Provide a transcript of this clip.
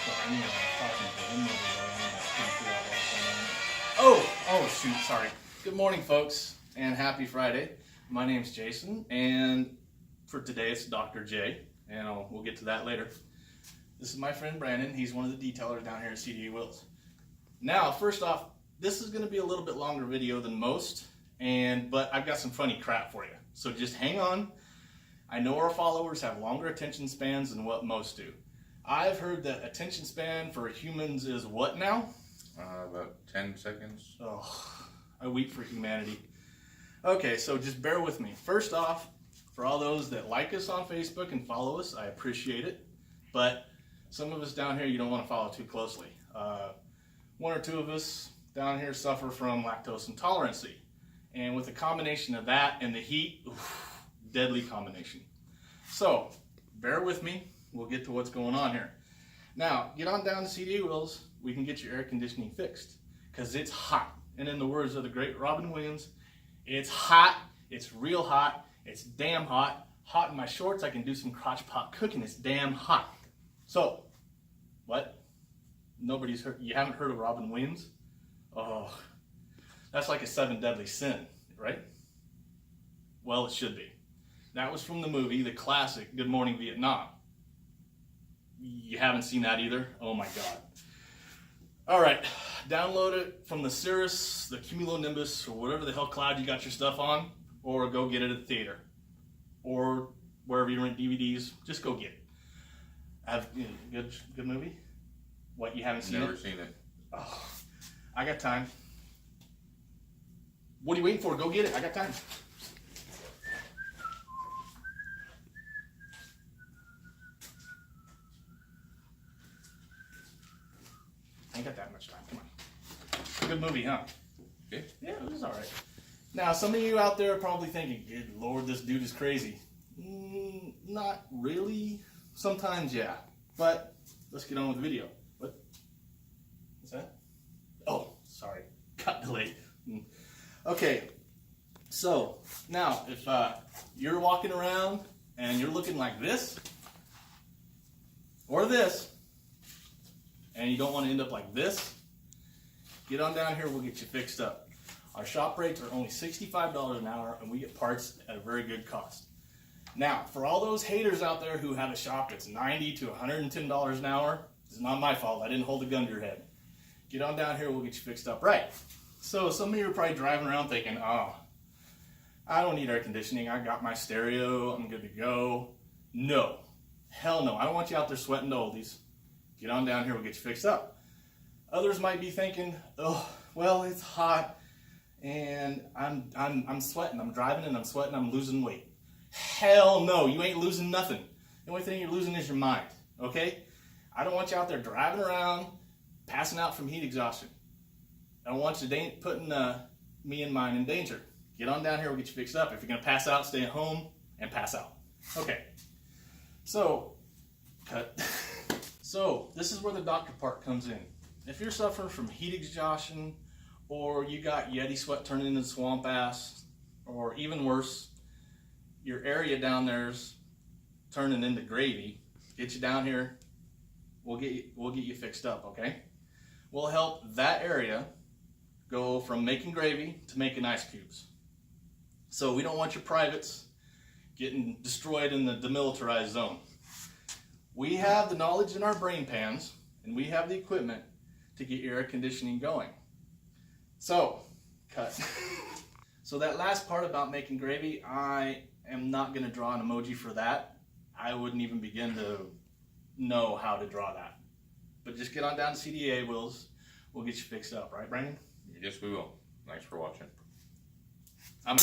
But anyway, I was talking to him the other day, and I couldn't figure out what was going on. Oh, shoot, sorry. Good morning, folks, and happy Friday. My name's Jason, and for today it's Dr. J, and we'll get to that later. This is my friend Brandon. He's one of the detailers down here at CDA Wheels. Now, first off, this is going to be a little bit longer video than most, but I've got some funny crap for you. So just hang on. I know our followers have longer attention spans than what most do. I've heard that attention span for humans is what now? About 10 seconds. Oh, I weep for humanity. Okay, so just bear with me. First off, for all those that like us on Facebook and follow us, I appreciate it. But some of us down here, you don't want to follow too closely. One or two of us down here suffer from lactose intolerance. And with the combination of that and the heat, deadly combination. So, bear with me. We'll get to what's going on here. Now, get on down to CDA Wheels. We can get your air conditioning fixed because it's hot. And in the words of the great Robin Williams, it's hot, it's real hot, it's damn hot. Hot in my shorts, I can do some crotch pot cooking. It's damn hot. So, what? Nobody's heard, you haven't heard of Robin Williams? Oh, that's like a 7 deadly sin, right? Well, it should be. That was from the movie, the classic, Good Morning Vietnam. You haven't seen that either? Oh my God. All right, download it from the Cirrus, the Cumulonimbus, or whatever the hell cloud you got your stuff on, or go get it at the theater, or wherever you rent DVDs. Just go get it. Good movie. What, you haven't seen it? Never seen it. Oh, I got time. What are you waiting for? Go get it. I got time. I ain't got that much time. Come on. Good movie, huh? Okay. Yeah, it was all right. Now, some of you out there are probably thinking, good Lord, this dude is crazy. Not really. Sometimes, yeah. But let's get on with the video. What? What's that? Oh, sorry. Got delayed. Okay. So, now, if you're walking around and you're looking like this, or this, and you don't want to end up like this, get on down here, we'll get you fixed up. Our shop rates are only $65 an hour, and we get parts at a very good cost. Now, for all those haters out there who have a shop that's $90 to $110 an hour, it's not my fault. I didn't hold a gun to your head. Get on down here, we'll get you fixed up right. So some of you are probably driving around thinking, oh, I don't need air conditioning. I got my stereo. I'm good to go. No. Hell no. I don't want you out there sweating the oldies. Get on down here, we'll get you fixed up. Others might be thinking, oh, well, it's hot and I'm sweating. I'm driving and I'm sweating. I'm losing weight. Hell no, you ain't losing nothing. The only thing you're losing is your mind, okay? I don't want you out there driving around, passing out from heat exhaustion. I don't want you putting me and mine in danger. Get on down here, we'll get you fixed up. If you're going to pass out, stay at home and pass out. Okay, so, cut. So, this is where the doctor part comes in. If you're suffering from heat exhaustion, or you got Yeti sweat turning into swamp ass, or even worse, your area down there's turning into gravy, get you down here, we'll get you fixed up, okay? We'll help that area go from making gravy to making ice cubes. So we don't want your privates getting destroyed in the demilitarized zone. We have the knowledge in our brain pans, and we have the equipment to get your air conditioning going. So, cut. So that last part about making gravy, I am not going to draw an emoji for that. I wouldn't even begin to know how to draw that. But just get on down to CDA Wheels. We'll get you fixed up, right, Brandon? Yes, we will. Thanks for watching. I'm